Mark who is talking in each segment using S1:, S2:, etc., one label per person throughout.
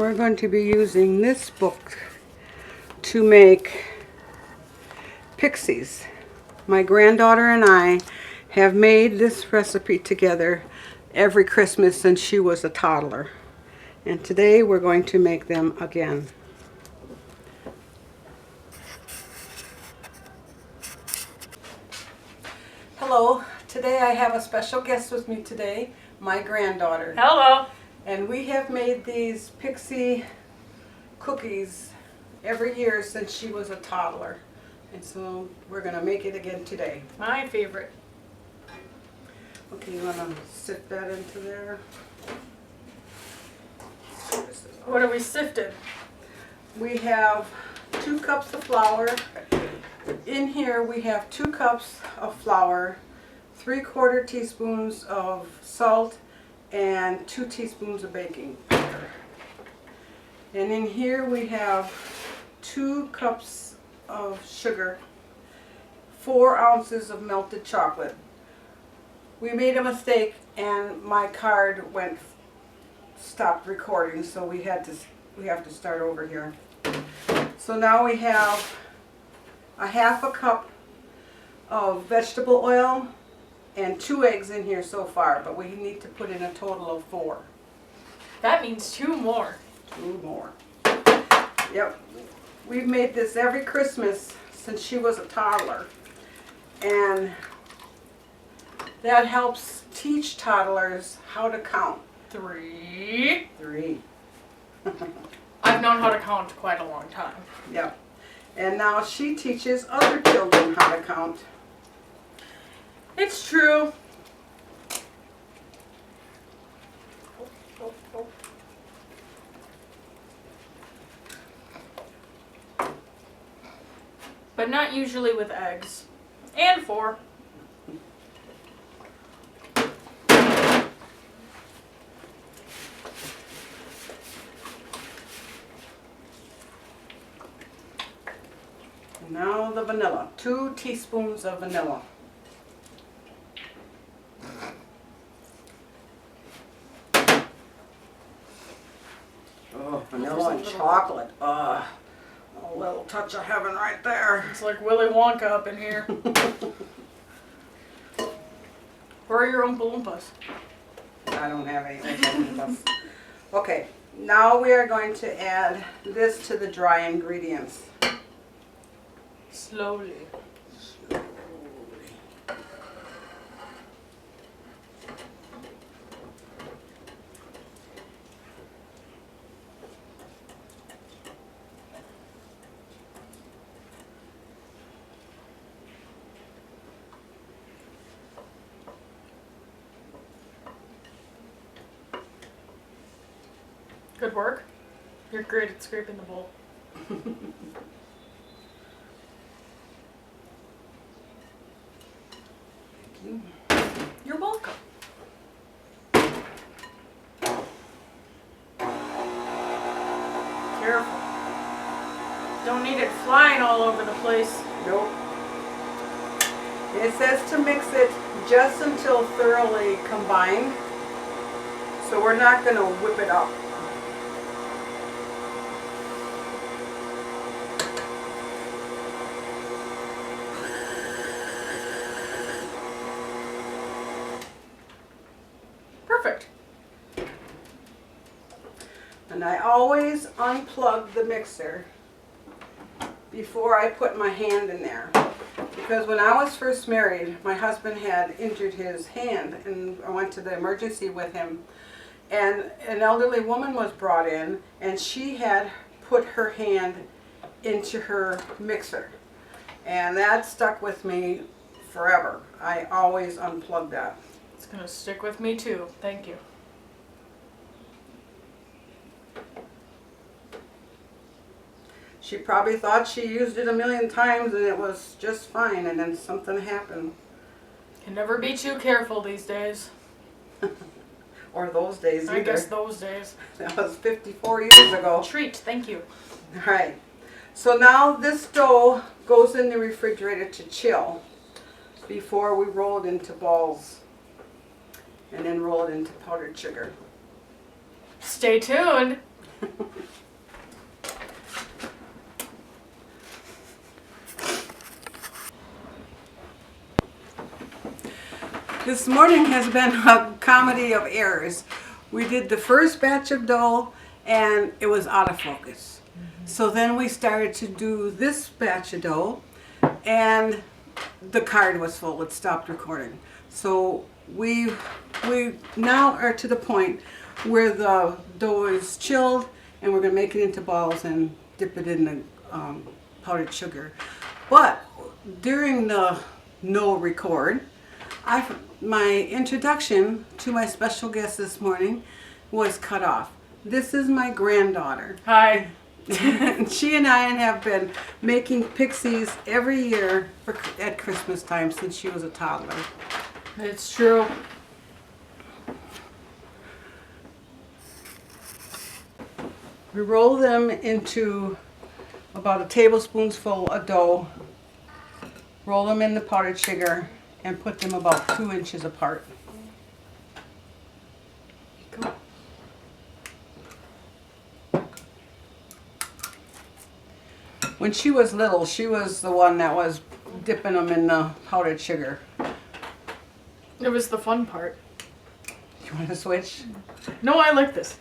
S1: We're going to be using this book to make Pixies. My granddaughter and I have made this recipe together every Christmas since she was a toddler. And today we're going to make them again. Hello, today I have a special guest with me today, my granddaughter.
S2: Hello.
S1: And we have made these Pixie cookies every year since she was a toddler. And so we're going to make it again today.
S2: My favorite.
S1: Okay, you want to sift that into there?
S2: What are we sifted?
S1: We have 2 cups of flour. In here we have 2 cups of flour, 3/4 teaspoons of salt, and 2 teaspoons of baking powder. And in here we have 2 cups of sugar, 4 ounces of melted chocolate. We made a mistake and my card stopped recording, so we have to start over here. So now we have a 1/2 cup of vegetable oil and 2 eggs in here so far, but we need to put in a total of 4.
S2: That means 2 more.
S1: 2 more. Yep. We've made this every Christmas since she was a toddler. And that helps teach toddlers how to count.
S2: 3.
S1: 3.
S2: I've known how to count quite a long time.
S1: Yep. And now she teaches other children how to count.
S2: It's true. But not usually with eggs. And 4.
S1: And now the vanilla. 2 teaspoons of vanilla. Oh, vanilla and chocolate. A little touch of heaven right there.
S2: It's like Willy Wonka up in here. Where are your Oompa Loompas?
S1: I don't have any Oompa. Okay, now we are going to add this to the dry ingredients.
S2: Slowly. Good work. You're great at scraping the bowl. You're welcome. Careful. Don't need it flying all over the place.
S1: Nope. It says to mix it just until thoroughly combined. So we're not going to whip it up.
S2: Perfect.
S1: And I always unplug the mixer before I put my hand in there. Because when I was first married, my husband had injured his hand and I went to the emergency with him. And an elderly woman was brought in and she had put her hand into her mixer. And that stuck with me forever. I always unplug that.
S2: It's gonna stick with me too. Thank you.
S1: She probably thought she used it a million times and it was just fine, and then something happened.
S2: Can never be too careful these days.
S1: Or those days either.
S2: I guess those days.
S1: That was 54 years ago.
S2: Treat, thank you.
S1: All right. So now this dough goes in the refrigerator to chill before we roll it into balls and then roll it into powdered sugar.
S2: Stay tuned.
S1: This morning has been a comedy of errors. We did the first batch of dough and it was out of focus. So then we started to do this batch of dough and the card was full. It stopped recording. So we now are to the point where the dough is chilled and we're going to make it into balls and dip it in the powdered sugar. But during the no record, my introduction to my special guest this morning was cut off. This is my granddaughter.
S2: Hi.
S1: She and I have been making Pixies every year at Christmas time since she was a toddler.
S2: It's true.
S1: We roll them into about a tablespoonful of dough, roll them in the powdered sugar, and put them about 2 inches apart. When she was little, she was the one that was dipping them in the powdered sugar.
S2: It was the fun part.
S1: You want to switch?
S2: No, I like this.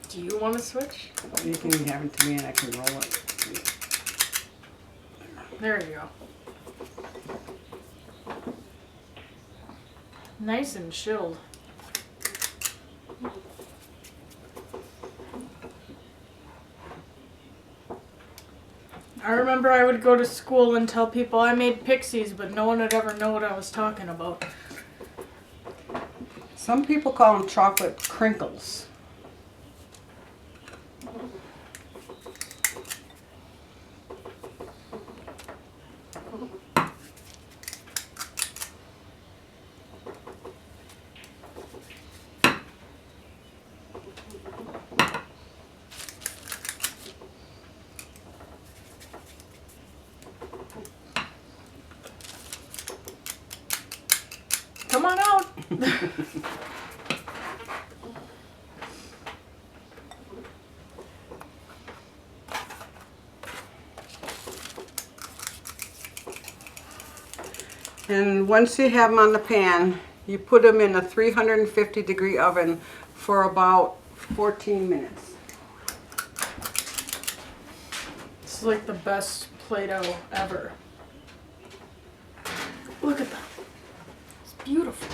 S2: Do you want to switch?
S1: You can have it to me and I can roll it.
S2: There you go. Nice and chilled. I remember I would go to school and tell people I made Pixies, but no one would ever know what I was talking about.
S1: Some people call them chocolate crinkles.
S2: Come on out.
S1: And once you have them on the pan, you put them in a 350-degree oven for about 14 minutes.
S2: It's like the best Play-Doh ever. Look at that. It's beautiful.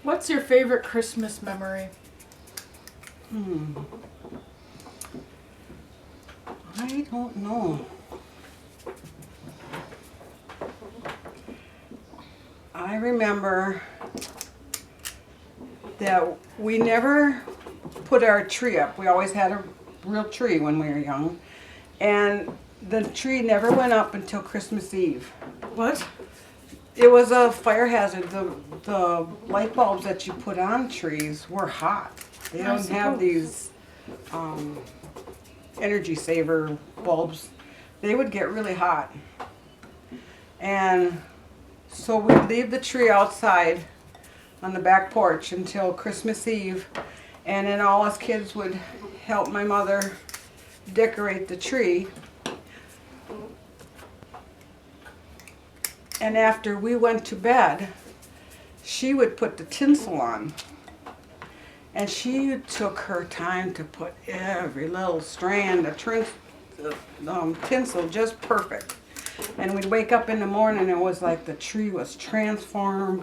S2: What's your favorite Christmas memory?
S1: I don't know. I remember that we never put our tree up. We always had a real tree when we were young. And the tree never went up until Christmas Eve.
S2: What?
S1: It was a fire hazard. The light bulbs that you put on trees were hot. They don't have these energy saver bulbs. They would get really hot. And so we'd leave the tree outside on the back porch until Christmas Eve. And then all us kids would help my mother decorate the tree. And after we went to bed, she would put the tinsel on. And she took her time to put every little strand of tinsel just perfect. And we'd wake up in the morning and it was like the tree was transformed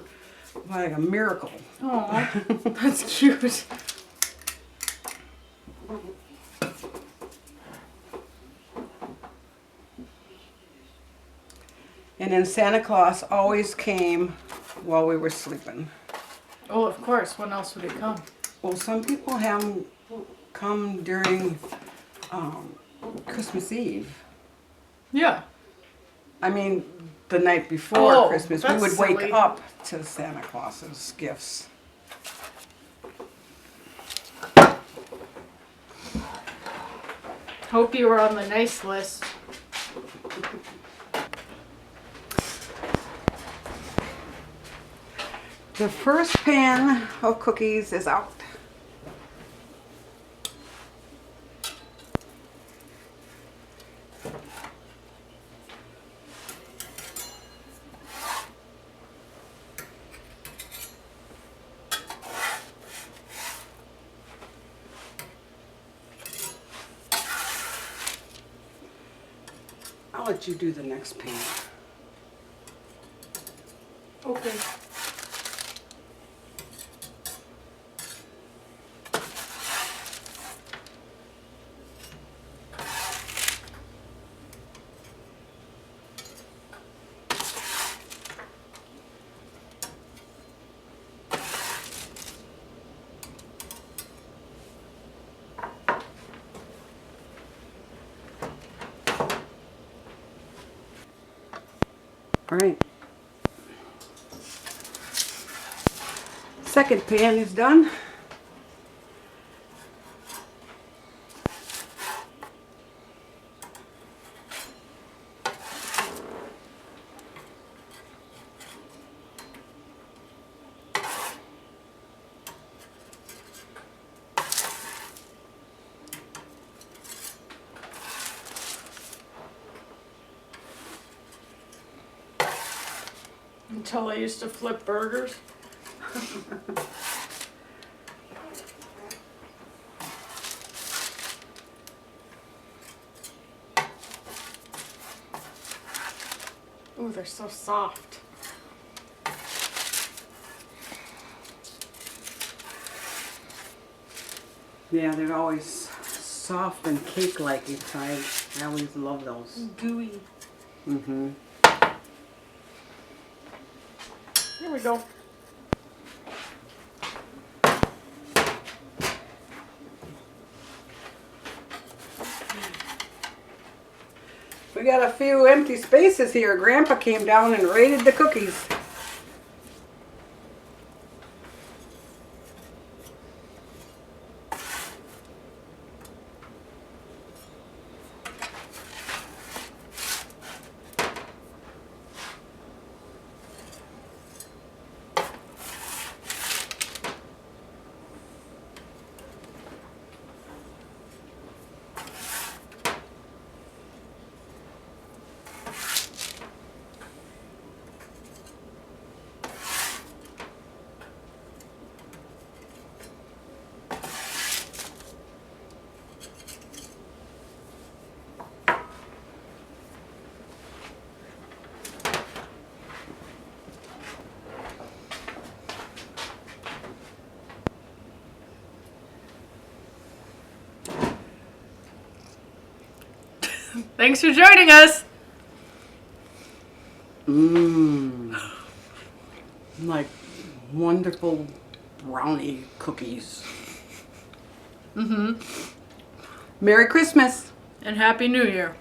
S1: like a miracle.
S2: Oh, that's cute.
S1: And then Santa Claus always came while we were sleeping.
S2: Oh, of course. When else would he come?
S1: Well, some people have him come during Christmas Eve.
S2: Yeah.
S1: I mean, the night before Christmas, we
S2: that's
S1: would wake
S2: silly.
S1: up to Santa Claus's gifts.
S2: Hope you were on the nice list.
S1: The first pan of cookies is out. I'll let you do the next pan.
S2: Okay.
S1: All right. Second pan is done.
S2: Until I used to flip burgers. Ooh, they're so soft.
S1: Yeah, they're always soft and cake-like inside. I always love those.
S2: Gooey.
S1: Mm-hmm.
S2: Here we go.
S1: We got a few empty spaces here. Grandpa came down and raided the cookies.
S2: Thanks for joining us.
S1: Mmm. Like wonderful brownie cookies.
S2: Mm-hmm.
S1: Merry Christmas.
S2: And Happy New Year.